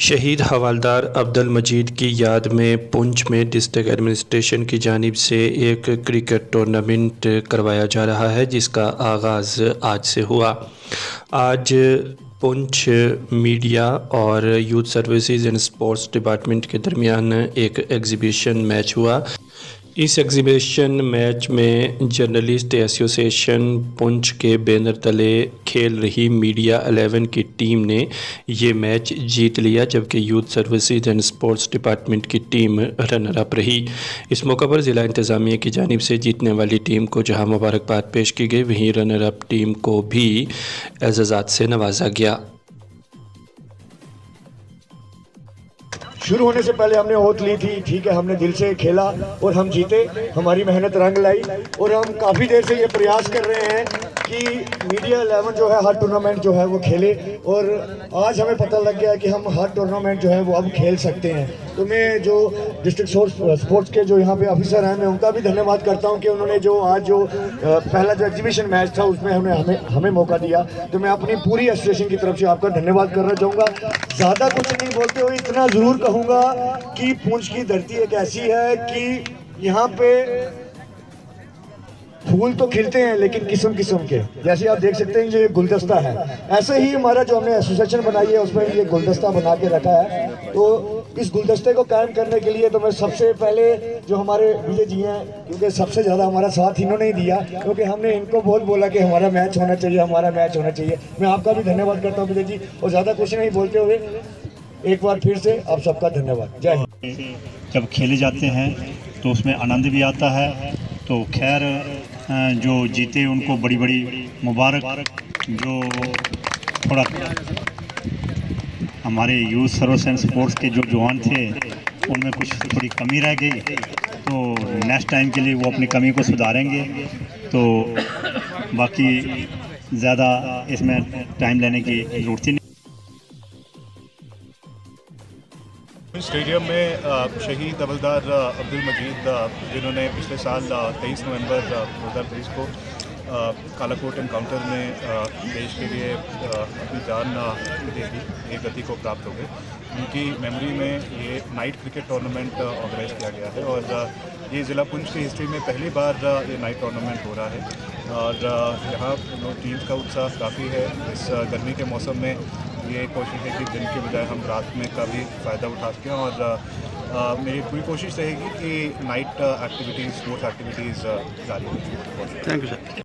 शहीद हवलदार अब्दुल मजीद की याद में पुंछ में डिस्ट्रिक्ट एडमिनिस्ट्रेशन की जानिब से एक क्रिकेट टूर्नामेंट करवाया जा रहा है, जिसका आगाज़ आज से हुआ। आज पुंछ मीडिया और youth services and sports department के दरमियान एक एग्ज़िबिशन मैच हुआ। इस एग्ज़िबिशन मैच में जर्नलिस्ट एसोसिएशन पुंछ के बैनर तले खेल रही मीडिया 11 की टीम ने ये मैच जीत लिया, जबकि youth services and sports department की टीम रनर अप रही। इस मौका पर ज़िला इंतज़ामिया की जानिब से जीतने वाली टीम को जहां मुबारकबाद पेश की गई, वहीं रनर अप टीम को भी एज़ाज़ात से नवाजा गया। शुरू होने से पहले हमने ओथ ली थी, ठीक है, हमने दिल से खेला और हम जीते, हमारी मेहनत रंग लाई। और हम काफ़ी देर से ये प्रयास कर रहे हैं कि मीडिया 11 जो है हर टूर्नामेंट जो है वो खेले, और आज हमें पता लग गया कि हम हर टूर्नामेंट जो है वो अब खेल सकते हैं। तो मैं जो डिस्ट्रिक्ट स्पोर्ट्स के जो यहाँ पे ऑफिसर हैं, मैं उनका भी धन्यवाद करता हूँ कि उन्होंने जो आज जो पहला जो एग्जीबिशन मैच था उसमें हमें मौका दिया। तो मैं अपनी पूरी एसोसिएशन की तरफ से आपका धन्यवाद करना चाहूँगा। ज़्यादा कुछ नहीं बोलते हुए इतना ज़रूर कहूँगा कि पुंछ की धरती एक ऐसी है कि यहाँ पे फूल तो खिलते हैं लेकिन किस्म किस्म के, जैसे आप देख सकते हैं ये गुलदस्ता है। ऐसे ही हमारा जो हमने एसोसिएशन बनाई है उसमें ये गुलदस्ता बना के रखा है। तो इस गुलदस्ते को कायम करने के लिए तो मैं सबसे पहले जो हमारे विजय जी हैं, क्योंकि सबसे ज़्यादा हमारा साथ इन्होंने ही दिया, क्योंकि हमने इनको बहुत बोला कि हमारा मैच होना चाहिए, हमारा मैच होना चाहिए। मैं आपका भी धन्यवाद करता हूँ विजय जी, और ज़्यादा कुछ नहीं बोलते हुए एक बार फिर से आप सबका धन्यवाद। जय हिंद। जब खेले जाते हैं तो उसमें आनंद भी आता है। तो खैर जो जीते उनको बड़ी बड़ी मुबारक। जो थोड़ा हमारे यूथ सर्विस एंड स्पोर्ट्स के जो जवान थे उनमें कुछ थोड़ी कमी रह गई, तो नेक्स्ट टाइम के लिए वो अपनी कमी को सुधारेंगे। तो बाकी ज़्यादा इसमें टाइम लेने की ज़रूरत ही नहीं। स्टेडियम में शहीद हवलदार अब्दुल मजीद, जिन्होंने पिछले साल 23 नवंबर 2023 को कालाकोट एनकाउंटर में देश के लिए अपनी जान दे दी, एक गति को प्राप्त हो गए, उनकी मेमोरी में ये नाइट क्रिकेट टूर्नामेंट ऑर्गेनाइज किया गया है। और ये ज़िला पुंछ की हिस्ट्री में पहली बार ये नाइट टूर्नामेंट हो रहा है। और यहाँ टीम का उत्साह काफ़ी है। इस गर्मी के मौसम में ये कोशिश है कि दिन के बजाय हम रात में का भी फ़ायदा उठा सकें। और मेरी पूरी कोशिश रहेगी कि नाइट एक्टिविटीज़, स्पोर्ट्स एक्टिविटीज़ जारी रहें। Thank you sir.